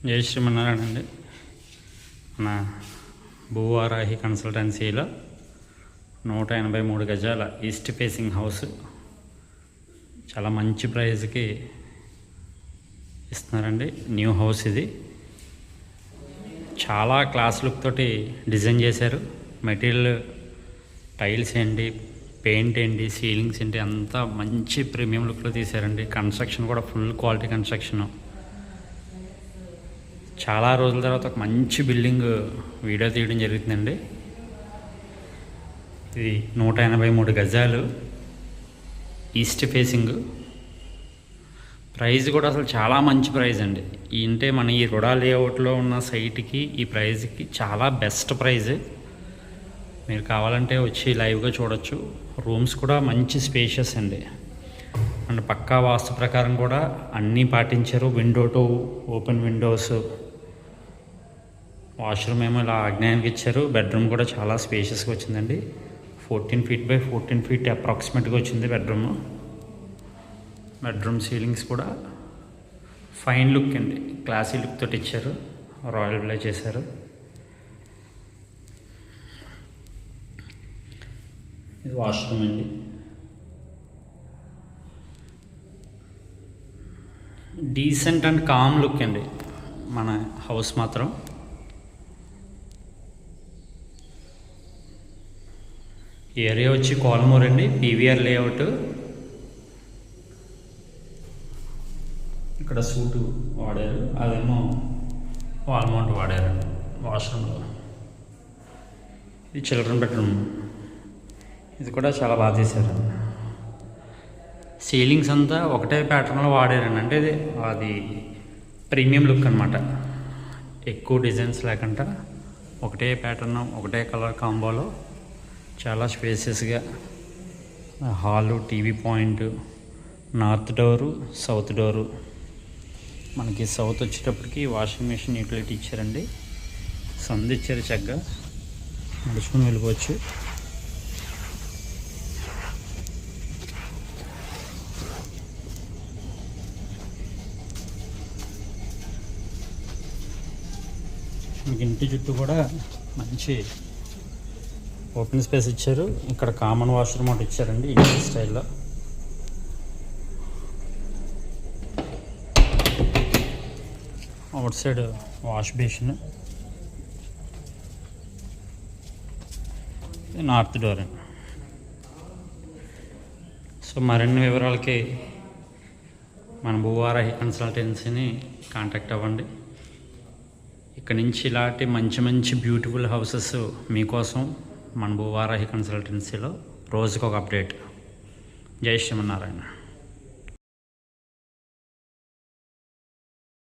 జై శ్రీమన్నారాయణ అండి. మన భూవారాహి కన్సల్టెన్సీలో 183 గజాల ఈస్ట్ ఫేసింగ్ హౌస్ చాలా మంచి ప్రైజ్కి ఇస్తున్నారండి. న్యూ హౌస్ ఇది. చాలా క్లాస్ లుక్ తోటి డిజైన్ చేశారు. మెటీరియల్ టైల్స్ ఏంటి, పెయింట్ ఏంటి, సీలింగ్స్ ఏంటి అంతా మంచి ప్రీమియం లుక్లో తీశారండి. కన్స్ట్రక్షన్ కూడా ఫుల్ క్వాలిటీ కన్స్ట్రక్షన్. చాలా రోజుల తర్వాత ఒక మంచి బిల్డింగ్ వీడియో తీయడం జరుగుతుందండి. ఇది 183 గజాలు ఈస్ట్ ఫేసింగ్. ప్రైస్ కూడా అసలు చాలా మంచి ప్రైస్ అండి. అంటే మన ఈ రుడా లేఅవుట్లో ఉన్న సైట్కి ఈ ప్రైస్కి చాలా బెస్ట్ ప్రైజ్. మీరు కావాలంటే వచ్చి లైవ్గా చూడొచ్చు. రూమ్స్ కూడా మంచి స్పేషియస్ అండి. అండ్ పక్కా వాస్తు ప్రకారం కూడా అన్నీ పాటించారు. Window to open Windows, washroom ఏమో ఇలా ఆగ్నేయానికి ఇచ్చారు. బెడ్రూమ్ కూడా చాలా స్పేషియస్గా వచ్చిందండి. 14 feet by 14 feet అప్రాక్సిమేట్గా వచ్చింది బెడ్రూమ్. బెడ్రూమ్ సీలింగ్స్ కూడా ఫైన్ లుక్ అండి, క్లాసీ లుక్ తోటి ఇచ్చారు. రాయల్ ప్లే చేశారు. ఇది వాష్రూమ్ అండి. డీసెంట్ అండ్ కామ్ లుక్ అండి మన హౌస్ మాత్రం. ఏరియా వచ్చి కోలమూరు అండి, పీవీఆర్ లేఅవుట్. ఇక్కడ సూటు వాడారు, అదేమో వాల్ మౌంట్ వాడారు వాష్రూమ్లో. ఇది చిల్డ్రన్ బెడ్రూమ్. ఇది కూడా చాలా బాగా తీశారు. సీలింగ్స్ అంతా ఒకటే ప్యాటర్న్లో వాడారండి. అంటే అది ప్రీమియం లుక్ అనమాట. ఎక్కువ డిజైన్స్ లేకుండా ఒకటే ప్యాటర్న్, ఒకటే కలర్ కాంబోలో చాలా స్పేసెస్గా hall, TV point, north door, south door. మనకి సౌత్ వచ్చేటప్పటికి వాషింగ్ మెషిన్ యూటిలిటీ ఇచ్చారండి. సందు ఇచ్చారు, చక్కగా నడుచుకుని వెళ్ళిపోవచ్చు. మనకి ఇంటి చుట్టూ కూడా మంచి ఓపెన్ స్పేస్ ఇచ్చారు. ఇక్కడ కామన్ వాష్రూమ్ ఒకటి ఇచ్చారండి ఇండియన్ స్టైల్లో. Out side wash basin, north door అండి. సో మరిన్ని వివరాలకి మన భూవారాహి కన్సల్టెన్సీని కాంటాక్ట్ అవ్వండి. ఇక్కడ నుంచి ఇలాంటి మంచి మంచి బ్యూటిఫుల్ హౌసెస్ మీకోసం మన భూవారాహి కన్సల్టెన్సీలో రోజుకొక అప్డేట్. జై శ్రీమన్నారాయణ.